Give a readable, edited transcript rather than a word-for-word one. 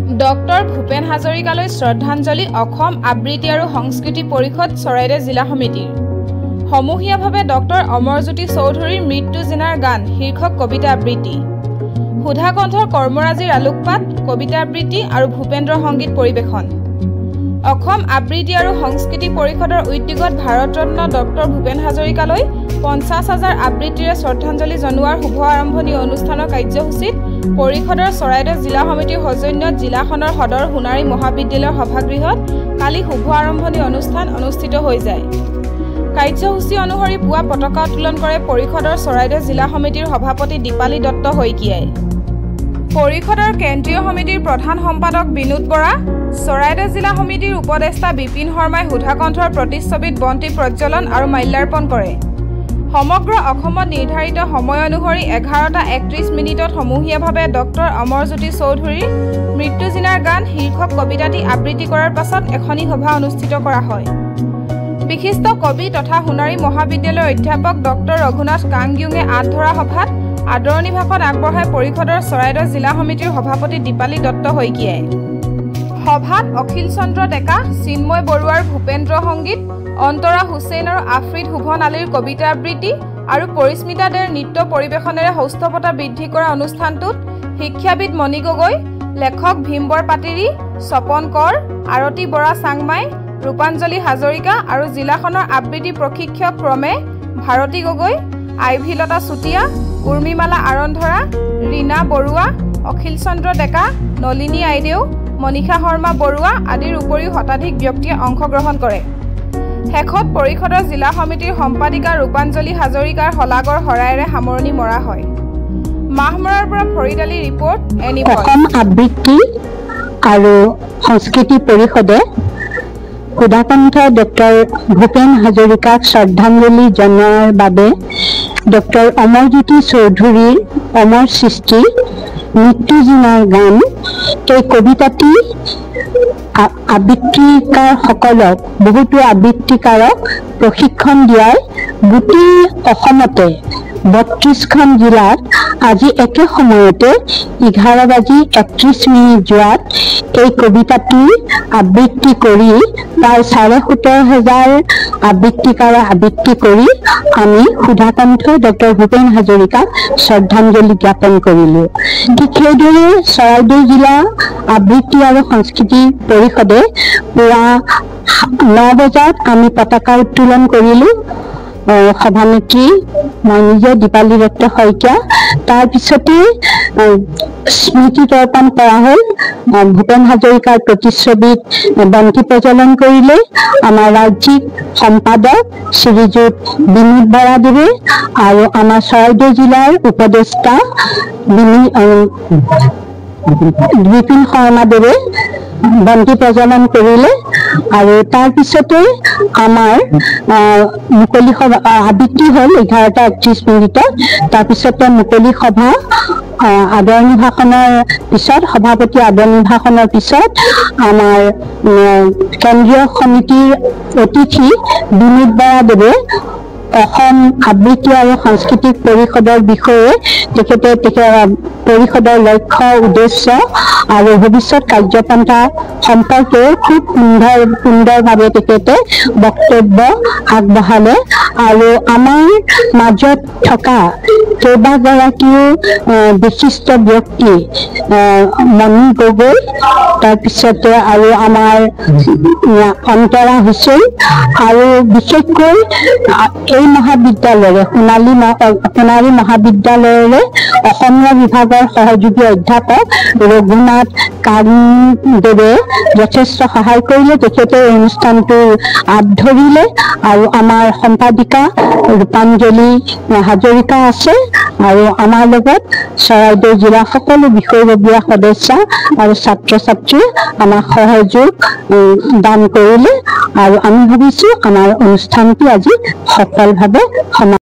Doctor Bhupen হাজৰিকালৈ শ্ৰদ্ধাঞ্জলি অসম আবৃত্তি আৰু সংস্কৃতি পৰিষদ চৰাইদেউ জিলা সমিতিৰ সমূহীয়াভাৱে ডক্টৰ অমৰজ্যোতি চৌধুৰীৰ মৃত্যু জিনাৰ গান শীৰ্ষক কবিতা আবৃত্তি সুধাকণ্ঠৰ কৰ্মৰাজিৰ আলোকপাত কবিতা আবৃত্তি আৰু ভূপেন্দ্ৰ সংগীত পৰিৱেশন অসম আবৃত্তি আৰু সংস্কৃতি পৰিষদৰ উদ্যোগত ভাৰতৰত্ন ডক্টৰ ভূপেন হাজৰিকালৈ 50,000 আবৃত্তিৰে শ্ৰদ্ধাঞ্জলি জনোৱাৰ শুভ আৰম্ভণি অনুষ্ঠানৰ কাৰ্যসূচীত পৰিষদৰ চৰাইদেউ জিলা সমিতিৰ সৌজন্যত জিলাখনৰ সদৰ সোণাৰী মহাবিদ্যালয়ৰ সভাগৃহত কালি শুভ আৰম্ভণি অনুষ্ঠান অনুষ্ঠিত হৈ যায়। কাৰ্যসূচী অনুসৰি পুৱা পতাকা উত্তোলন কৰে পৰিষদৰ চৰাইদেউ জিলা সমিতিৰ সভাপতি দীপালী দত্ত শইকীয়াই। পৰিষদৰ কেন্দ্ৰীয় সমিতিৰ প্ৰধান সম্পাদক বিনোদ বৰা, চৰাইদেউ জিলা সমিতিৰ উপদেষ্টা বিপিন শৰ্মাই সুধাকণ্ঠৰ প্ৰতিচ্ছবিত বন্তি প্ৰজ্বলন আৰু মাল্যাৰ্পণ কৰে। সমগ্ৰ অসমত নিৰ্ধাৰিত সময় অনুসৰি 11:31 সমূহীয়াভাৱে ডক্টৰ অমৰজ্যোতি চৌধুৰীৰ মৃত্যু জিনাৰ গান শীৰ্ষক কবিতাটি আবৃত্তি কৰাৰ পাছত এখনি সভা অনুষ্ঠিত কৰা হয়। বিশিষ্ট কবি তথা সোণাৰী মহাবিদ্যালয়ৰ অধ্যাপক ডক্টৰ ৰঘুনাথ কাংগুঙে আঁত ধৰা সভাত আদৰণি ভাষণ আগবঢ়াই পৰিষদৰ চৰাইদেউ জিলা সমিতিৰ সভাপতি দীপালী দত্ত শইকীয়াই। সভাত অখিল চন্দ্ৰ ডেকা, চিন্ময় বৰুৱাৰ ভূপেন্দ্ৰ সংগীত, অন্তৰা হুছেইন আৰু আফ্ৰিদ শুভন আলীৰ কবিতা আবৃত্তি আৰু পৰিস্মিতা দেৰ নৃত্য পৰিৱেশনেৰে সৌষ্ঠৱতা বৃদ্ধি কৰা অনুষ্ঠানটোত শিক্ষাবিদ মণি গগৈ, লেখক ভীমবৰ পাটিৰী, স্বপন কৰ, আৰতী বৰা চাংমাই, ৰূপাঞ্জলি হাজৰিকা আৰু জিলাখনৰ আবৃত্তি প্ৰশিক্ষক ক্ৰমে ভাৰতী গগৈ, আইভিলতা চুতীয়া, উৰ্মিমালা আৰন্ধৰা, ৰীনা বৰুৱা, অখিল চন্দ্ৰ ডেকা, নলিনী আইদেউ, মনীষা শৰ্মা বৰুৱা আদিৰ উপৰিও শতাধিক ব্যক্তিয়ে অংশগ্ৰহণ কৰে। শেষত পৰিষদৰ জিলা সমিতিৰ সম্পাদিকা ৰূপাঞ্জলি হাজৰিকাৰ শলাগৰ শৰাইৰে সামৰণি মৰা হয়। মাহমৰাৰ পৰা Farid Ali report any voice. Assam আবৃত্তি আৰু সংস্কৃতি পৰিষদে সুধাকণ্ঠ ডক্টৰ ভূপেন হাজৰিকাক শ্ৰদ্ধাঞ্জলি জনোৱাৰ বাবে ডক্টৰ অমৰজ্যোতি চৌধুৰীৰ অমৰ সৃষ্টি মৃত্যু জিনাৰ গান এই কবিতাটি আবৃত্তিকাৰসকলক বহুতো আবৃত্তিকাৰক প্ৰশিক্ষণ দিয়াই গোটেই অসমতে 32খন জিলাত আজি একে সময়তে 11:31 যোৱাত এই কবিতাটি আবৃত্তি কৰি প্ৰায় 17,500 আবৃত্তিকাৰে আবৃত্তি কৰি আমি সুধাকণ্ঠ ডক্টৰ ভূপেন হাজৰিকাক শ্ৰদ্ধাঞ্জলি জ্ঞাপন কৰিলোঁ। ঠিক সেইদৰে চৰাইদেউ জিলা আবৃত্তি আৰু সংস্কৃতি পৰিষদে পুৱা 9 বজাত আমি পতাকা উত্তোলন কৰিলোঁ। সভানেত্ৰী মই নিজে দীপালী দত্ত শইকীয়া। তাৰপিছতে স্মৃতি তৰ্পণ কৰা হ'ল। ভূপেন হাজৰিকাৰ প্ৰতিচ্ছবিত বন্তি প্ৰজ্বলন কৰিলে আমাৰ ৰাজ্যিক সম্পাদক শ্ৰীযুত বিনোদ বৰাদেৱে আৰু আমাৰ চৰাইদেউ জিলাৰ উপদেষ্টা বিপিন শৰ্মাদেৱে বন্তি প্ৰজ্বলন কৰিলে আৰু তাৰপিছতে আমাৰ মুকলি সভা আবৃত্তি হ'ল 11:31। তাৰপিছতে মুকলি সভা আদৰণি ভাষণৰ পিছত সভাপতি আদৰণি ভাষণৰ পিছত আমাৰ কেন্দ্ৰীয় সমিতিৰ অতিথি বিনোদ বৰাদেৱে অসম আবৃত্তি আৰু সাংস্কৃতিক পৰিষদৰ বিষয়ে তেখেতে পৰিষদৰ লক্ষ্য উদ্দেশ্য আৰু ভৱিষ্যত কাৰ্যপন্থা সম্পৰ্কে খুব সুন্দৰভাৱে তেখেতে বক্তব্য আগবঢ়ালে আৰু আমাৰ মাজত থকা কেইবাগৰাকীও বিশিষ্ট ব্যক্তি মণি গগৈ, তাৰপিছতে আৰু আমাৰ অন্তৰা হুছেইন আৰু বিশেষকৈ এই মহাবিদ্যালয়ৰে সোণাৰী মহাবিদ্যালয়ৰে অসমীয়া বিভাগৰ সহযোগী অধ্যাপক ৰঘুনাথ কাংদেৱে যথেষ্ট সহায় কৰিলে। তেখেতে এই অনুষ্ঠানটো আঁত ধৰিলে আৰু আমাৰ সম্পাদিকা ৰূপাঞ্জলি হাজৰিকা আছে আৰু আমাৰ লগত চৰাইদেউ জিলাৰ সকলো বিষয়ববীয়া সদস্য আৰু ছাত্ৰ ছাত্ৰীয়ে আমাক সহযোগ দান কৰিলে আৰু আমি ভাবিছোঁ আমাৰ অনুষ্ঠানটি আজি সফলভাৱে